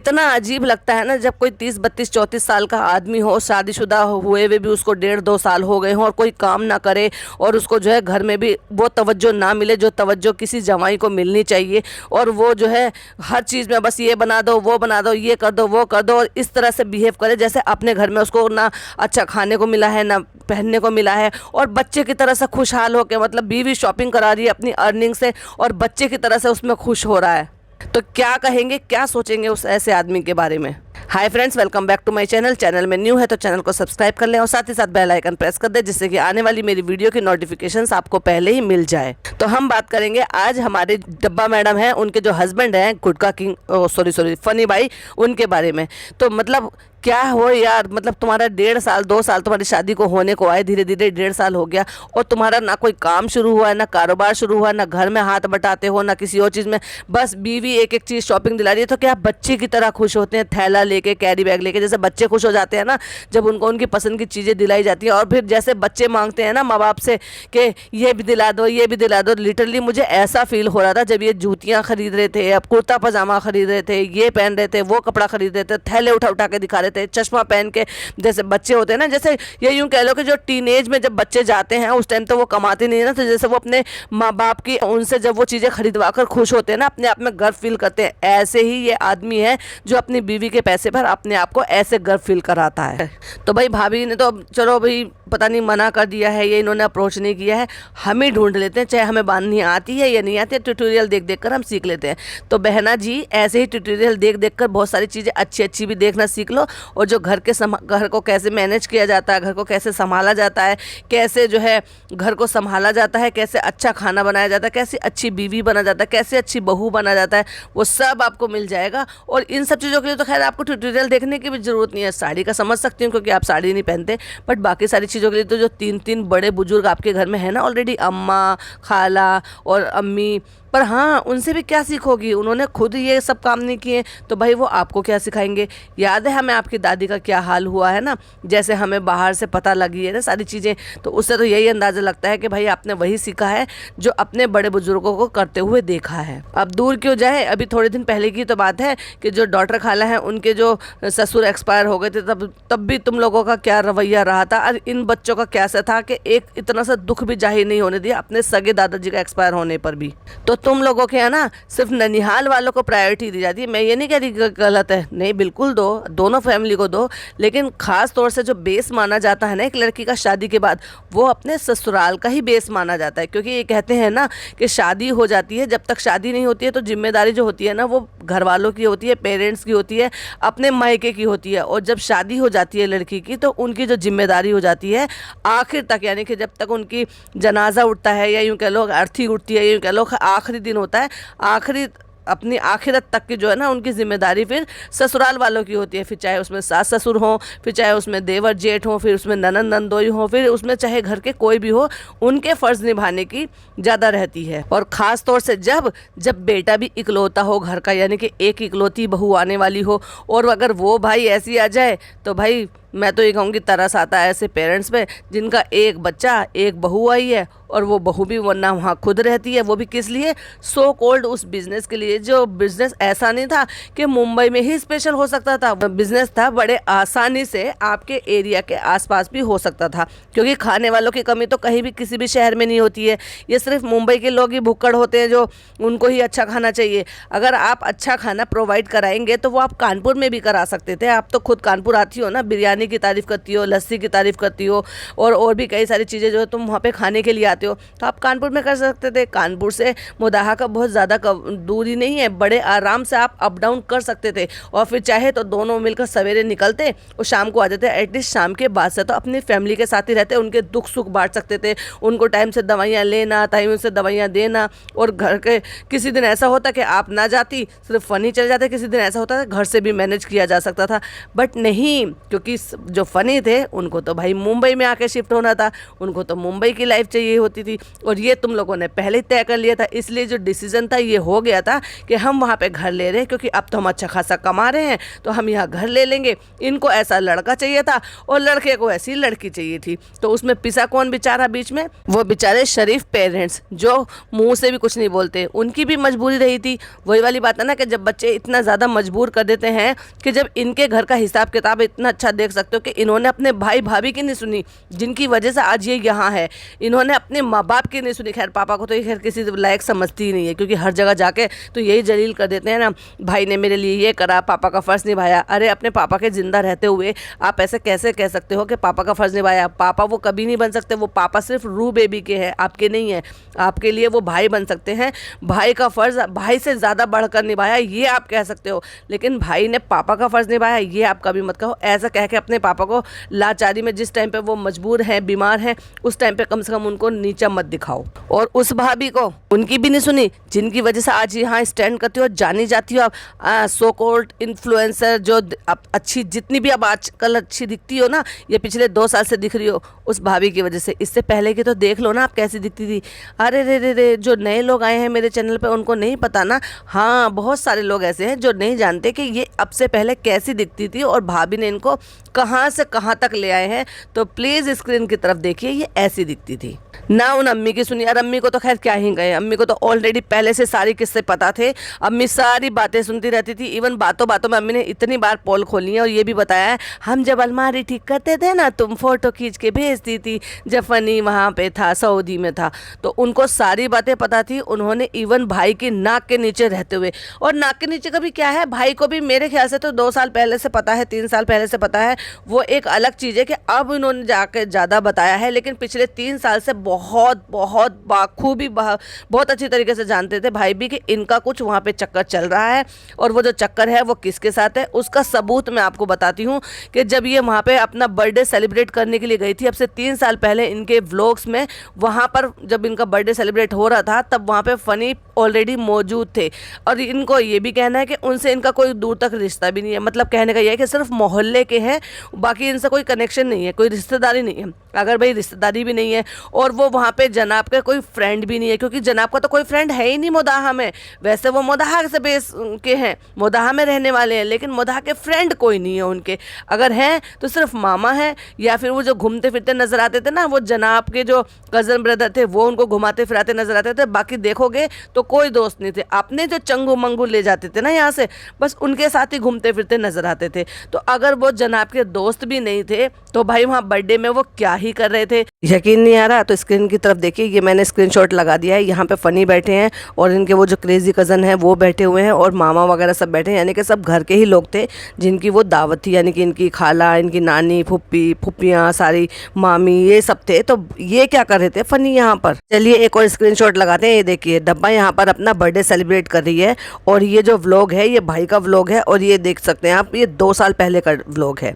इतना अजीब लगता है ना जब कोई 30 32 34 साल का आदमी हो, शादीशुदा हुए भी उसको 1.5 2 साल हो गए हों और कोई काम ना करे और उसको जो है घर में भी वो तवज्जो ना मिले जो तवज्जो किसी जवाई को मिलनी चाहिए, और वो जो है हर चीज़ में बस ये बना दो वो बना दो ये कर दो वो कर दो, और इस तरह से बिहेव करे जैसे अपने घर में उसको ना अच्छा खाने को मिला है ना पहनने को मिला है, और बच्चे की तरह से खुशहाल होकर, मतलब बीवी शॉपिंग करा रही है अपनी अर्निंग से और बच्चे की तरह से उसमें खुश हो रहा है। तो क्या कहेंगे, क्या सोचेंगे उस ऐसे आदमी के बारे में। Hi friends, welcome back to my channel. Channel में न्यू है तो चैनल को सब्सक्राइब कर लें और साथ ही साथ बेल आइकन प्रेस कर दें जिससे कि आने वाली मेरी वीडियो की नोटिफिकेशंस आपको पहले ही मिल जाए। तो हम बात करेंगे आज हमारे डब्बा मैडम हैं, उनके जो हस्बैंड हैं गुटका किंग सॉरी फनी भाई, उनके बारे में। तो मतलब क्या हो यार, मतलब तुम्हारा 1.5 साल 2 साल तुम्हारी शादी को होने को आए, धीरे धीरे 1.5 साल हो गया और तुम्हारा ना कोई काम शुरू हुआ है, ना कारोबार शुरू हुआ है, ना घर में हाथ बटाते हो, ना किसी और चीज़ में, बस बीवी एक एक चीज़ शॉपिंग दिला रही है। तो क्या बच्चे की तरह खुश होते हैं, थैला लेके कैरी बैग लेके, जैसे बच्चे खुश हो जाते हैं ना जब उनको उनकी पसंद की चीज़ें दिलाई जाती हैं। और फिर जैसे बच्चे मांगते हैं ना माँ बाप से कि ये भी दिला दो ये भी दिला दो, लिटरली मुझे ऐसा फील हो रहा था जब ये जूतियाँ खरीद रहे थे, अब कुर्ता पजामा खरीद रहे थे, ये पहन रहे थे, वो कपड़ा खरीद रहे थे, थैले उठा उठा के दिखा रहे थे, चश्मा पहन के, जैसे बच्चे होते हैं ना, जैसे ये यूं कह लो कि जो टीनेज में जब बच्चे जाते हैं उस टाइम तो वो कमाते नहीं है ना, तो जैसे वो अपने माँ बाप की उनसे जब वो चीज़ें खरीदवा कर खुश होते हैं ना, अपने आप में गर्व फील करते हैं, ऐसे ही ये आदमी है जो अपनी बीवी के पैसे पर अपने आप को ऐसे गर्व फील कराता है। तो भाई भाभी ने तो चलो भाई पता नहीं मना कर दिया है, ये इन्होंने अप्रोच नहीं किया है, हम ही ढूंढ लेते हैं, चाहे हमें बांधनी आती है या नहीं आती है, ट्यूटोरियल देख देख कर हम सीख लेते हैं। तो बहना जी ऐसे ही ट्यूटोरियल देख देख कर बहुत सारी चीज़ें अच्छी अच्छी भी देखना सीख लो, और जो घर को कैसे मैनेज किया जाता है, घर को कैसे संभाला जाता है, कैसे जो है घर को संभाला जाता है, कैसे अच्छा खाना बनाया जाता है, कैसे अच्छी बीवी बना जाता है, कैसे अच्छी बहू बना जाता है, वो सब आपको मिल जाएगा। और इन सब चीज़ों के लिए तो खैर आपको ट्यूटोरियल देखने की भी ज़रूरत नहीं है। साड़ी का समझ सकती हूँ क्योंकि आप साड़ी नहीं पहनते, बट बाकी सारी चीज़ों के लिए तो जो 3 बड़े बुजुर्ग आपके घर में है ना ऑलरेडी, अम्मा खाला और अम्मी, पर हाँ उनसे भी क्या सीखोगी, उन्होंने खुद ये सब काम नहीं किए तो भाई वो आपको क्या सिखाएंगे। याद है हमें आपकी दादी का क्या हाल हुआ है ना, जैसे हमें बाहर से पता लगी है ना सारी चीज़ें, तो उससे तो यही अंदाज़ा लगता है कि भाई आपने वही सीखा है जो अपने बड़े बुजुर्गों को करते हुए देखा है। अब दूर क्यों जाए, अभी थोड़े दिन पहले की तो बात है कि जो डॉटर खाला हैं उनके जो ससुर एक्सपायर हो गए थे, तब भी तुम लोगों का क्या रवैया रहा था, और इन बच्चों का कैसा था कि एक इतना सा दुख भी जाहिर नहीं होने दिया अपने सगे दादाजी का एक्सपायर होने पर भी। तो तुम लोगों के है ना सिर्फ ननिहाल वालों को प्रायोरिटी दी जाती है। मैं ये नहीं कह रही गलत है, नहीं बिल्कुल दो, दोनों फैमिली को दो, लेकिन खास तौर से जो बेस माना जाता है ना एक लड़की का शादी के बाद, वो अपने ससुराल का ही बेस माना जाता है। क्योंकि ये कहते हैं ना कि शादी हो जाती है, जब तक शादी नहीं होती है तो जिम्मेदारी जो होती है ना वो घर वालों की होती है, पेरेंट्स की होती है, अपने मायके की होती है, और जब शादी हो जाती है लड़की की तो उनकी जो जिम्मेदारी हो जाती है आखिर तक, यानी कि जब तक उनकी जनाजा उठता है या यूँ कह लो अर्थी उठती है, यूँ कह लो आखिरी दिन होता है, आखिरी अपनी आखिरत तक की जो है ना उनकी जिम्मेदारी फिर ससुराल वालों की होती है। फिर चाहे उसमें सास ससुर हों, फिर चाहे उसमें देवर जेठ हों, फिर उसमें ननंद नंदोई हों, फिर उसमें चाहे घर के कोई भी हो, उनके फ़र्ज़ निभाने की ज़्यादा रहती है। और ख़ास तौर से जब बेटा भी इकलौता हो घर का, यानी कि एक इकलौती बहू आने वाली हो, और अगर वो भाई ऐसी आ जाए तो भाई मैं तो ये कहूँगी तरस आता है ऐसे पेरेंट्स पे जिनका एक बच्चा एक बहू आई है, और वो बहू भी वरना वहाँ खुद रहती है, वो भी किस लिए, सो कॉल्ड उस बिज़नेस के लिए, जो बिज़नेस ऐसा नहीं था कि मुंबई में ही स्पेशल हो सकता था, बिज़नेस था बड़े आसानी से आपके एरिया के आसपास भी हो सकता था। क्योंकि खाने वालों की कमी तो कहीं भी किसी भी शहर में नहीं होती है, ये सिर्फ मुंबई के लोग ही भुक्कड़ होते हैं जो उनको ही अच्छा खाना चाहिए। अगर आप अच्छा खाना प्रोवाइड कराएंगे तो वो आप कानपुर में भी करा सकते थे। आप तो खुद कानपुर आती हो ना, बिरयानी की तारीफ़ करती हो, लस्सी की तारीफ़ करती हो, और भी कई सारी चीज़ें जो तुम वहाँ पे खाने के लिए आते हो, तो आप कानपुर में कर सकते थे। कानपुर से मोदाहा का बहुत ज़्यादा दूरी नहीं है, बड़े आराम से आप अप डाउन कर सकते थे, और फिर चाहे तो दोनों मिलकर सवेरे निकलते और शाम को आ जाते। एटलीस्ट शाम के बाद से तो अपनी फैमिली के साथ ही रहते, उनके दुख सुख बांट सकते थे, उनको टाइम से दवाइयाँ लेना, टाइम से दवाइयाँ देना। और घर के किसी दिन ऐसा होता कि आप ना जाती, सिर्फ फनी चले जाते, किसी दिन ऐसा होता था घर से भी मैनेज किया जा सकता था, बट नहीं, क्योंकि जो फनी थे उनको तो भाई मुंबई में आके शिफ्ट होना था, उनको तो मुंबई की लाइफ चाहिए होती थी, और ये तुम लोगों ने पहले ही तय कर लिया था। इसलिए जो डिसीजन था ये हो गया था कि हम वहाँ पे घर ले रहे हैं, क्योंकि अब तो हम अच्छा खासा कमा रहे हैं तो हम यहाँ घर ले लेंगे। इनको ऐसा लड़का चाहिए था और लड़के को ऐसी लड़की चाहिए थी। तो उसमें पिसा कौन बेचारा बीच में? वो बेचारे शरीफ पेरेंट्स जो मुंह से भी कुछ नहीं बोलते, उनकी भी मजबूरी रही थी। वही वाली बात है ना कि जब बच्चे इतना ज़्यादा मजबूर कर देते हैं कि जब इनके घर का हिसाब किताब इतना अच्छा देख सकते हो कि इन्होंने अपने भाई भाभी की नहीं सुनी, जिनकी वजह से आज ये यहाँ है। इन्होंने अपने माँ बाप की नहीं सुनी। खैर पापा को तो ये खैर किसी लायक समझती ही नहीं है, क्योंकि हर जगह जाके तो यही जलील कर देते हैं ना, भाई ने मेरे लिए ये करा, पापा का फ़र्ज़ निभाया। अरे अपने पापा के ज़िंदा रहते हुए आप ऐसे कैसे कह सकते हो कि पापा का फ़र्ज़ निभाया? पापा वो कभी नहीं बन सकते। वो पापा सिर्फ रू बेबी के हैं, आपके नहीं है। आपके लिए वो भाई बन सकते हैं। भाई का फ़र्ज़ भाई से ज़्यादा बढ़कर निभाया, ये आप कह सकते हो। लेकिन भाई ने पापा का फ़र्ज़ निभाया, ये आप कभी मत कहो। ऐसा कह के अपने पापा को लाचारी में, जिस टाइम पे वो मजबूर हैं, बीमार हैं, उस टाइम पे कम से कम उनको नीचा मत दिखाओ। और उस भाभी को उनकी भी नहीं सुनी, जिनकी वजह से आज यहाँ स्टैंड करती हो, जानी जाती हो आप सो कॉल्ड इन्फ्लुएंसर। जो आप अच्छी, जितनी भी अब आजकल अच्छी दिखती हो ना, ये पिछले 2 साल से दिख रही हो उस भाभी की वजह से। इससे पहले की तो देख लो ना आप कैसी दिखती थी। अरे रे रे रे, जो नए लोग आए हैं मेरे चैनल पे उनको नहीं पता ना। हाँ, बहुत सारे लोग ऐसे हैं जो नहीं जानते कि ये अब से पहले कैसी दिखती थी और भाभी ने इनको कहाँ से कहाँ तक ले आए हैं। तो प्लीज़ स्क्रीन की तरफ देखिए, ये ऐसी दिखती थी ना। उन अम्मी की सुनी, और अम्मी को तो खैर क्या ही गए, अम्मी को तो ऑलरेडी पहले से सारी किस्से पता थे। अम्मी सारी बातें सुनती रहती थी। इवन बातों बातों में अम्मी ने इतनी बार पोल खोली है और ये भी बताया है, हम जब अलमारी ठीक करते थे ना, तुम फोटो खींच के भेजती थी जब फनी वहाँ पे था, सऊदी में था। तो उनको सारी बातें पता थी। उन्होंने इवन भाई की नाक के नीचे रहते हुए, और नाक के नीचे का भी क्या है, भाई को भी मेरे ख्याल से तो 2 साल पहले से पता है, 3 साल पहले से पता है। वो एक अलग चीज़ है कि अब इन्होंने जाके ज़्यादा बताया है, लेकिन पिछले 3 साल से बहुत बहुत बाखूबी बहुत अच्छी तरीके से जानते थे भाई भी कि इनका कुछ वहाँ पे चक्कर चल रहा है। और वो जो चक्कर है वो किसके साथ है, उसका सबूत मैं आपको बताती हूँ कि जब ये वहाँ पे अपना बर्थडे सेलिब्रेट करने के लिए गई थी, अब से 3 साल पहले, इनके व्लॉग्स में वहाँ पर जब इनका बर्थडे सेलिब्रेट हो रहा था, तब वहाँ पे फनी ऑलरेडी मौजूद थे। और इनको ये भी कहना है कि उनसे इनका कोई दूर तक रिश्ता भी नहीं है। मतलब कहने का ये है कि सिर्फ मोहल्ले के हैं, बाकी इनसे कोई कनेक्शन नहीं है, कोई रिश्तेदारी नहीं है। अगर भाई रिश्तेदारी भी नहीं है और वो वहाँ पे जनाब का कोई फ्रेंड भी नहीं है, क्योंकि जनाब का तो कोई फ्रेंड है ही नहीं मोदाहा में। वैसे वो मोदाहा से बेस के हैं, मोदाहा में रहने वाले हैं, लेकिन मोदाहा के फ्रेंड कोई नहीं है उनके। अगर हैं तो सिर्फ मामा है, या फिर वो जो घूमते फिरते नजर आते थे ना, वो जनाब के जो कज़न ब्रदर थे, वो उनको घुमाते फिराते नजर आते थे। बाकी देखोगे तो कोई दोस्त नहीं थे। अपने जो चंगू मंगू ले जाते थे ना यहाँ से, बस उनके साथ ही घूमते फिरते नजर आते थे। तो अगर वो जनाब के दोस्त भी नहीं थे तो भाई वहाँ बर्थडे में वो क्या ही कर रहे थे, यकीन नहीं आ रहा? तो स्क्रीन की तरफ देखिए, ये मैंने स्क्रीनशॉट लगा दिया है। यहाँ पे फनी बैठे हैं और इनके वो जो क्रेजी कज़न है वो बैठे हुए हैं, और मामा वगैरह सब बैठे हैं, यानी कि सब घर के ही लोग थे जिनकी वो दावत थी। यानी कि इनकी खाला, इनकी नानी, फुप्पी, फुप्पियाँ, सारी मामी, ये सब थे। तो ये क्या कर रहे थे फनी यहाँ पर? चलिए एक और स्क्रीनशॉट लगाते हैं। ये देखिए, डब्बा यहाँ पर अपना बर्थडे सेलिब्रेट कर रही है, और ये जो व्लॉग है ये भाई का व्लॉग है, और ये देख सकते हैं आप, ये 2 साल पहले का व्लॉग है।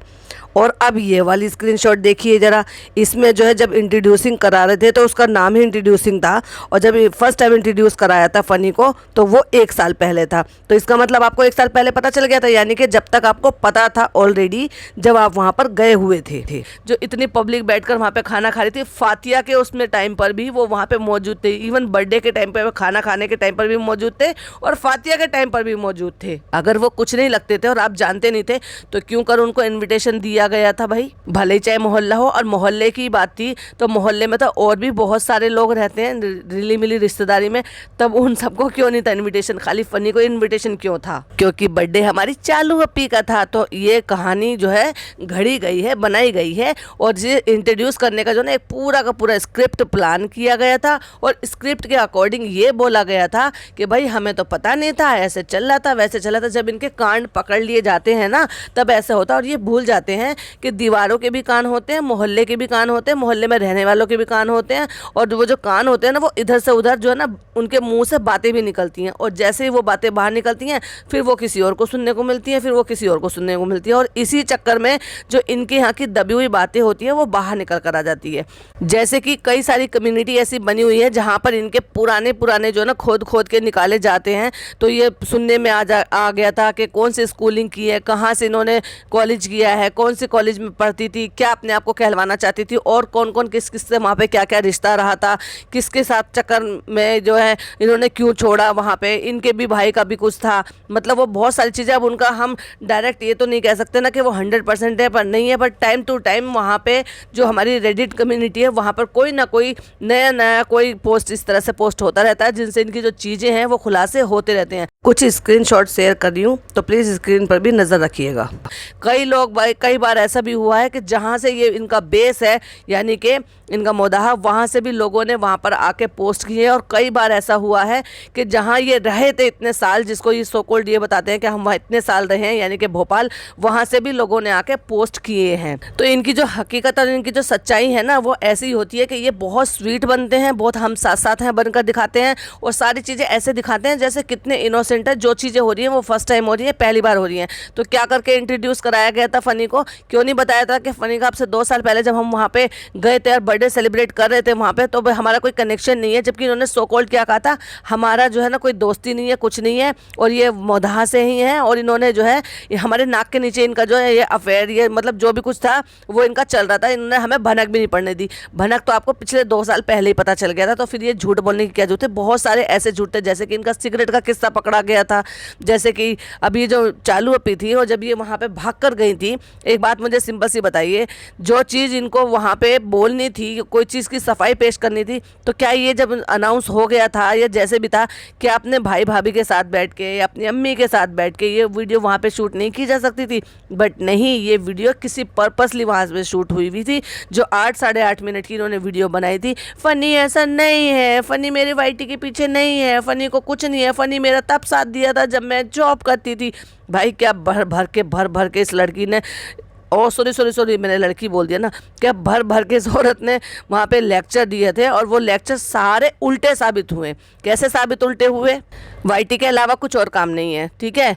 और अब ये वाली स्क्रीनशॉट देखिए ज़रा, इसमें जो है जब इंट्रोड्यूसिंग करा रहे थे तो उसका नाम ही इंट्रोड्यूसिंग था, और जब फर्स्ट टाइम इंट्रोड्यूस कराया था फनी को तो वो 1 साल पहले था। तो इसका मतलब आपको 1 साल पहले पता चल गया था, यानी कि जब तक आपको पता था ऑलरेडी, जब आप वहाँ पर गए हुए थे। जो इतनी पब्लिक बैठकर वहाँ पे खाना खा रही थी, फातिया के उसमें टाइम पर भी वो वहाँ पे मौजूद थे। इवन बर्थडे के टाइम पर, खाना खाने के टाइम पर भी मौजूद थे, और फातिया के टाइम पर भी मौजूद थे। अगर वो कुछ नहीं लगते थे और आप जानते नहीं थे तो क्यों कर उनको इन्विटेशन दिया गया था भाई? भले ही चाहे मोहल्ला हो, और मोहल्ले की बात थी तो मोहल्ले में तो और भी बहुत सारे लोग रहते हैं रिली मिली रिश्तेदारी में, तब उन सबको क्यों नहीं था इनविटेशन? खाली फनी को इनविटेशन क्यों था? क्योंकि बर्थडे हमारी चालू अपी का था। तो ये कहानी जो है घड़ी गई है, बनाई गई है, और ये इंट्रोड्यूस करने का जो ना एक पूरा का पूरा स्क्रिप्ट प्लान किया गया था, और स्क्रिप्ट के अकॉर्डिंग ये बोला गया था कि भाई हमें तो पता नहीं था, ऐसे चल रहा था, वैसे चला था। जब इनके कांड पकड़ लिए जाते हैं ना, तब ऐसा होता है, और ये भूल जाते हैं कि दीवारों के भी कान होते हैं, मोहल्ले के भी कान होते हैं, मोहल्ले में रहने वालों के भी कान होते हैं, और वो जो कान होते हैं ना वो इधर से उधर जो है ना उनके मुंह से बातें भी निकलती हैं, और जैसे ही वो बातें बाहर निकलती हैं फिर वो किसी और को सुनने को मिलती हैं, फिर वो किसी और को सुनने को मिलती है, और इसी चक्कर में जो इनके यहाँ की दबी हुई बातें होती हैं वो बाहर निकल कर आ जाती है। जैसे कि कई सारी कम्युनिटी ऐसी बनी हुई है जहाँ पर इनके पुराने पुराने जो है ना खोद खोद के निकाले जाते हैं। तो ये सुनने में आ गया था कि कौन सी स्कूलिंग की है, कहाँ से इन्होंने कॉलेज किया है, कौन से कॉलेज में पढ़ती थी, क्या अपने आप को कहलवाना चाहती थी, और कौन कौन किस किस से वहाँ पे क्या क्या रिश्ता रहा था, किसके साथ चक्कर में जो है इन्होंने क्यों छोड़ा, वहाँ पे इनके भी भाई का भी कुछ था। मतलब वो बहुत सारी चीज़ें, अब उनका हम डायरेक्ट ये तो नहीं कह सकते ना कि वो 100% है, पर नहीं है, पर टाइम टू टाइम वहाँ पे जो हमारी रेडिट कम्युनिटी है वहाँ पर कोई ना कोई नया नया कोई पोस्ट इस तरह से पोस्ट होता रहता है जिनसे इनकी जो चीज़ें हैं वो खुलासे होते रहते हैं। कुछ स्क्रीनशॉट शेयर कर रही हूँ तो प्लीज़ स्क्रीन पर भी नज़र रखिएगा। कई बार ऐसा भी हुआ है कि जहाँ से ये इनका बेस है यानी कि इनका मोदाहा, वहाँ से भी लोगों ने वहाँ पर आके पोस्ट किए हैं, और कई बार ऐसा हुआ है कि जहाँ ये रहे थे इतने साल, जिसको ये सो कॉल्ड ये बताते हैं कि हम वहाँ इतने साल रहे हैं यानी कि भोपाल, वहाँ से भी लोगों ने आके पोस्ट किए हैं। तो इनकी जो हकीकत और इनकी जो सच्चाई है ना वो ऐसी होती है कि ये बहुत स्वीट बनते हैं, बहुत हम साथ साथ हैं बनकर दिखाते हैं, और सारी चीज़ें ऐसे दिखाते हैं जैसे कितने इनोसेंट है। जो चीज़ें हो रही हैं वो फर्स्ट टाइम हो रही है, पहली बार हो रही हैं। तो क्या करके इंट्रोड्यूस कराया गया था फ़नी को, क्यों नहीं बताया था कि फ़नी का आपसे 2 साल पहले जब हम वहाँ पे गए थे और बर्थडे सेलिब्रेट कर रहे थे वहाँ पे, तो हमारा कोई कनेक्शन नहीं है, जबकि इन्होंने सो कॉल्ड क्या कहा था, हमारा जो है ना कोई दोस्ती नहीं है, कुछ नहीं है, और ये मोदाहा से ही है, और इन्होंने जो है हमारे नाक के नीचे इनका जो है ये अफेयर, ये मतलब जो भी कुछ था वो इनका चल रहा था। इन्होंने हमें भनक भी नहीं पड़ने दी। भनक तो आपको पिछले 2 साल पहले ही पता चल गया था, तो फिर ये झूठ बोलने की क्या जरूरत है। बहुत सारे ऐसे झूठ थे, जैसे कि इनका सिगरेट का किस्सा पकड़ा गया था, जैसे कि अभी जो चालू अपी थी और जब ये वहाँ पे भाग कर गई थी। एक बात मुझे सिंपल सी बताइए, जो चीज़ इनको वहाँ पे बोलनी थी, कोई चीज़ की सफाई पेश करनी थी, तो क्या ये जब अनाउंस हो गया था या जैसे भी था, क्या अपने भाई भाभी के साथ बैठ के या अपनी अम्मी के साथ बैठ के ये वीडियो वहाँ पे शूट नहीं की जा सकती थी? बट नहीं, ये वीडियो किसी पर्पसली वहाँ पे शूट हुई हुई थी। जो 8-8.5 मिनट की इन्होंने वीडियो बनाई थी। फ़नी ऐसा नहीं है, फ़नी मेरे वाइटी के पीछे नहीं है, फ़नी को कुछ नहीं है, फ़नी मेरा तब साथ दिया था जब मैं जॉब करती थी। भाई क्या भर भर के इस लड़की ने, ओ सॉरी मैंने लड़की बोल दिया ना, क्या भर भर के इस औरत ने वहाँ पे लेक्चर दिए थे, और वो लेक्चर सारे उल्टे साबित हुए। कैसे साबित उल्टे हुए? वाईटी के अलावा कुछ और काम नहीं है, ठीक है,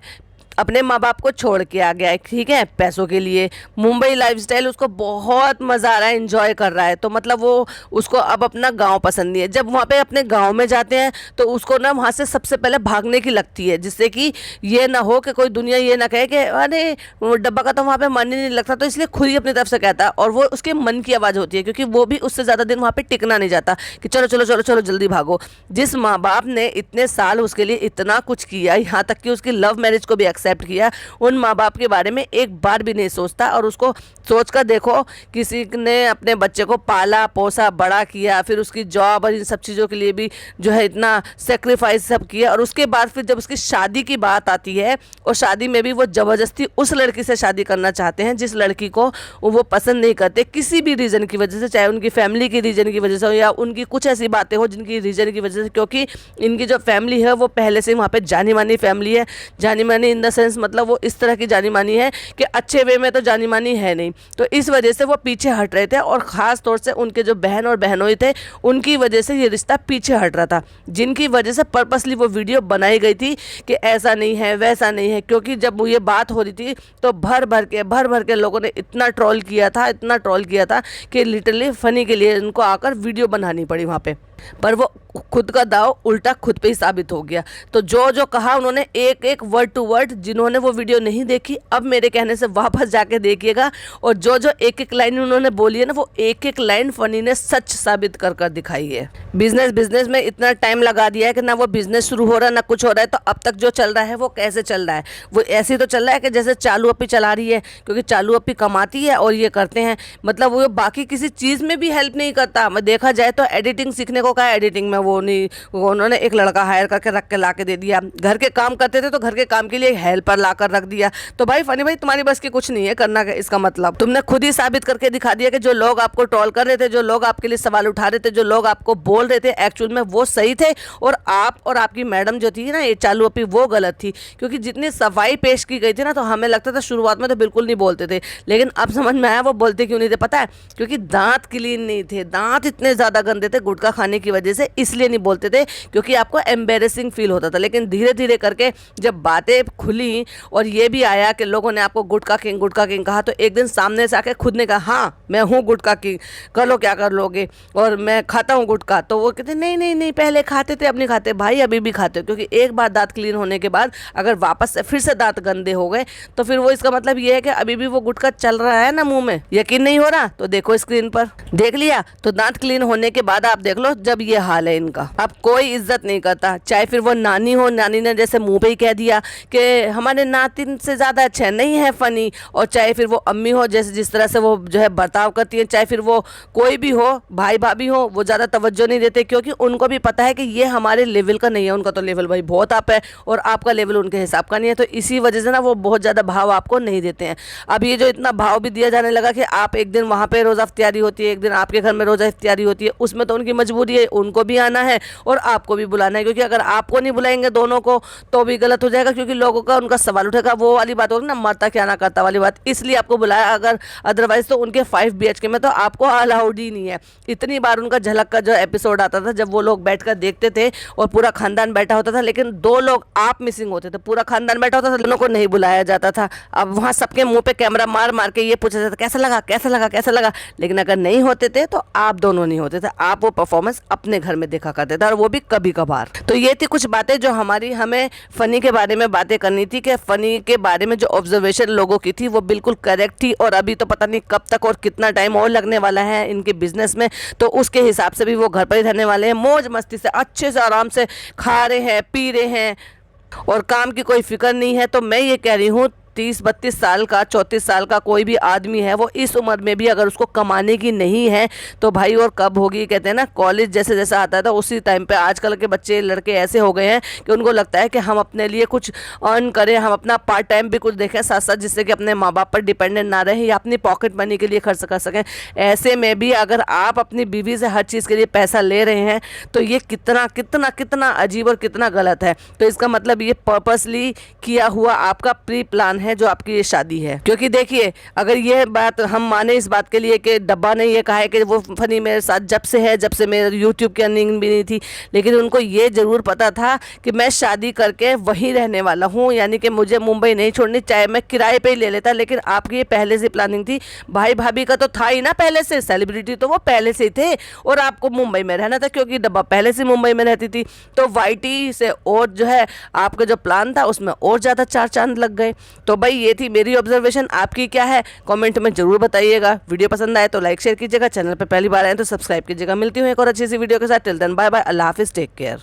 अपने माँ बाप को छोड़ के आ गया है, ठीक है, पैसों के लिए। मुंबई लाइफस्टाइल उसको बहुत मज़ा आ रहा है, एंजॉय कर रहा है, तो मतलब वो उसको अब अपना गांव पसंद नहीं है। जब वहाँ पे अपने गांव में जाते हैं तो उसको ना वहाँ से सबसे पहले भागने की लगती है, जिससे कि ये ना हो कि कोई दुनिया ये ना कहे कि अरे डब्बा का तो वहाँ पे मन ही नहीं लगता, तो इसलिए खुद ही अपनी तरफ से कहता है, और वो उसके मन की आवाज़ होती है, क्योंकि वो भी उससे ज़्यादा दिन वहाँ पर टिकना नहीं जाता कि चलो चलो चलो चलो जल्दी भागो। जिस माँ बाप ने इतने साल उसके लिए इतना कुछ किया, यहाँ तक कि उसकी लव मैरिज को भी एक्सेप्ट किया, उन माँ बाप के बारे में एक बार भी नहीं सोचता। और उसको सोचकर देखो, किसी ने अपने बच्चे को पाला पोसा बड़ा किया, फिर उसकी जॉब और इन सब चीज़ों के लिए भी जो है इतना सेक्रीफाइस सब किया, और उसके बाद फिर जब उसकी शादी की बात आती है, और शादी में भी वो ज़बरदस्ती उस लड़की से शादी करना चाहते हैं जिस लड़की को वो पसंद नहीं करते, किसी भी रीज़न की वजह से, चाहे उनकी फैमिली की रीज़न की वजह से हो या उनकी कुछ ऐसी बातें हो जिनकी रीज़न की वजह से, क्योंकि इनकी जो फैमिली है वो पहले से वहाँ पे जानी मानी फैमिली है। जानी मानी इन द सेंस मतलब वो इस तरह की जानी मानी है कि अच्छे वे में तो जानी मानी है नहीं, तो इस वजह से वो पीछे हट रहे थे, और ख़ास तौर से उनके जो बहन और बहनोई थे उनकी वजह से ये रिश्ता पीछे हट रहा था, जिनकी वजह से पर्पसली वो वीडियो बनाई गई थी कि ऐसा नहीं है वैसा नहीं है। क्योंकि जब ये बात हो रही थी तो भर भर के लोगों ने इतना ट्रोल किया था कि लिटरली फ़नी के लिए इनको आकर वीडियो बनानी पड़ी वहाँ पे। पर वो खुद का दाव उल्टा खुद पे ही साबित हो गया। तो जो जो कहा उन्होंने एक एक वर्ड टू वर्ड, जिन्होंने वो वीडियो नहीं देखी अब मेरे कहने से वापस जाके देखिएगा, और जो जो एक एक लाइन उन्होंने बोली है ना वो एक एक लाइन फ़नी ने सच साबित कर कर दिखाई है। बिजनेस में इतना टाइम लगा दिया है कि ना वो बिजनेस शुरू हो रहा है ना कुछ हो रहा है, तो अब तक जो चल रहा है वो कैसे चल रहा है, वो ऐसे तो चल रहा है कि जैसे चालू अपी चला रही है, क्योंकि चालू अपी कमाती है और ये करते हैं, मतलब वो बाकी किसी चीज़ में भी हेल्प नहीं करता। मैं देखा जाए तो एडिटिंग सीखने को लोगों का एडिटिंग में वो नहीं, उन्होंने एक लड़का हायर करके रख के ला के दे दिया। घर के काम करते थे तो घर के काम के लिए हेल्पर ला कर रख दिया। तो भाई फनी भाई तुम्हारी बस की कुछ नहीं है करना, इसका मतलब तुमने खुद ही साबित करके दिखा दिया कि जो लोग आपको ट्रोल कर रहे थे, जो लोग आपके लिए सवाल उठा रहे थे, जो लोग आपको बोल रहे थे, एक्चुअल में वो सही थे और आप और आपकी मैडम जो थी ना ये चालू अपी, वो गलत थी। क्योंकि जितनी सफाई पेश की गई थी ना, तो हमें लगता था शुरुआत में तो बिल्कुल नहीं बोलते थे, लेकिन अब समझ में आया वो बोलते क्यों नहीं थे, पता है? क्योंकि दांत क्लीन नहीं थे, दांत इतने ज़्यादा गंदे थे गुटखा खाने की वजह से, इसलिए नहीं बोलते थे, क्योंकि आपको एम्बेरेसिंग फील होता था। लेकिन धीरे धीरे करके जब बातें खुली और ये भी आया कि लोगों ने आपको गुटखा किंग कहा, तो एक दिन सामने से आके खुद ने कहा हाँ मैं हूँ गुटखा किंग, कर लो क्या कर लोगे, और मैं खाता हूँ गुटखा। तो वो कहते नहीं नहीं नहीं पहले खाते थे अब नहीं खाते। भाई अभी भी खाते हो, क्योंकि एक बार दांत क्लीन होने के बाद अगर वापस से फिर से दांत गंदे हो गए तो फिर वो इसका मतलब ये है कि अभी भी वो गुटखा चल रहा है ना मुंह में। यकीन नहीं हो रहा तो देखो स्क्रीन पर, देख लिया? तो दांत क्लीन होने के बाद आप देख लो जब ये हाल है इनका। अब कोई इज्जत नहीं करता, चाहे फिर वो नानी हो, नानी ने जैसे मुंह पे ही कह दिया कि हमारे नातिन से ज्यादा अच्छा नहीं है फनी, और चाहे फिर वो अम्मी हो जैसे जिस तरह से वो जो है बर्ताव करती है, चाहे फिर वो कोई भी हो, भाई भाभी हो, वो ज़्यादा तवज्जो नहीं देते, क्योंकि उनको भी पता है कि ये हमारे लेवल का नहीं है। उनका तो लेवल भाई बहुत अप है और आपका लेवल उनके हिसाब का नहीं है, तो इसी वजह से ना वो बहुत ज़्यादा भाव आपको नहीं देते हैं। अब ये जो इतना भाव भी दिया जाने लगा कि आप एक दिन वहाँ पे रोज़ा इफ्तियारी होती है, एक दिन आपके घर में रोज़ा इफ्तियारी होती है, उसमें तो उनकी मजबूरी है, उनको भी आना है और आपको भी बुलाना है, क्योंकि अगर आपको नहीं बुलाएंगे दोनों को तो भी गलत हो जाएगा, क्योंकि लोगों का उनका सवाल उठेगा, वो वाली बात होगी ना मरता क्या ना करता वाली बात, इसलिए आपको बुलाया। अगर अदरवाइज तो उनके 5 BHK में तो आपको अलाउड ही नहीं है। इतनी बार उनका झलक का जो एपिसोड आता था जब वो लोग बैठकर देखते थे और पूरा खानदान बैठा होता था, लेकिन 2 लोग आप मिसिंग होते थे, पूरा खानदान बैठा होता था, दोनों को नहीं बुलाया जाता था। अब वहाँ सबके मुंह पे कैमरा मार मार के ये पूछा जाता कैसा लगा कैसा लगा कैसा लगा, लेकिन अगर नहीं होते थे तो आप दोनों नहीं होते थे, आप वो परफॉर्मेंस अपने घर में देखा करते थे, और वो भी कभी कभार। तो ये थी कुछ बातें जो हमें फनी के बारे में बातें करनी थी, कि फनी के बारे में जो ऑब्जर्वेशन लोगों की थी वो बिल्कुल करेक्ट थी, और अभी तो पता नहीं कब तक और कितना टाइम और लगने वाला है इनके बिजनेस में, तो उसके हिसाब से भी वो घर पर ही रहने वाले हैं, मौज मस्ती से अच्छे से आराम से खा रहे हैं पी रहे हैं और काम की कोई फिक्र नहीं है। तो मैं ये कह रही हूँ 30-32 साल का 34 साल का कोई भी आदमी है, वो इस उम्र में भी अगर उसको कमाने की नहीं है तो भाई और कब होगी। कहते हैं ना कॉलेज जैसे जैसा आता था उसी टाइम पे आजकल के बच्चे लड़के ऐसे हो गए हैं कि उनको लगता है कि हम अपने लिए कुछ अर्न करें, हम अपना पार्ट टाइम भी कुछ देखें साथ साथ, जिससे कि अपने माँ बाप पर डिपेंडेंट ना रहें या अपनी पॉकेट मनी के लिए खर्च कर सकें। ऐसे में भी अगर आप अपनी बीवी से हर चीज़ के लिए पैसा ले रहे हैं तो ये कितना कितना कितना अजीब और कितना गलत है। तो इसका मतलब ये पर्पसली किया हुआ आपका प्री प्लान है जो आपकी ये शादी है। क्योंकि देखिए अगर ये बात हम माने इस बात के लिए कि डब्बा ने ये कहा है कि वो फनी मेरे साथ जब से है, जब से मेरे यूट्यूब की अर्निंग भी नहीं थी, लेकिन उनको ये ज़रूर पता था कि मैं शादी करके वहीं रहने वाला हूँ, यानी कि मुझे मुंबई नहीं छोड़नी, चाहे मैं किराए पे ही ले लेता। लेकिन आपकी ये पहले से प्लानिंग थी, भाई भाभी का तो था ही ना पहले से, सेलिब्रिटी तो वो पहले से ही थे, और आपको मुंबई में रहना था क्योंकि डब्बा पहले से मुंबई में रहती थी। तो वाईटी से और जो है आपका जो प्लान था उसमें और ज़्यादा 4 चांद लग गए। तो भाई ये थी मेरी ऑब्जर्वेशन, आपकी क्या है कमेंट में जरूर बताइएगा। वीडियो पसंद आए तो लाइक शेयर कीजिएगा, चैनल पर पहली बार आए तो सब्सक्राइब कीजिएगा। मिलती हूँ एक और अच्छी सी वीडियो के साथ। टिल देन बाय बाय, अल्लाह हाफिज़, टेक केयर।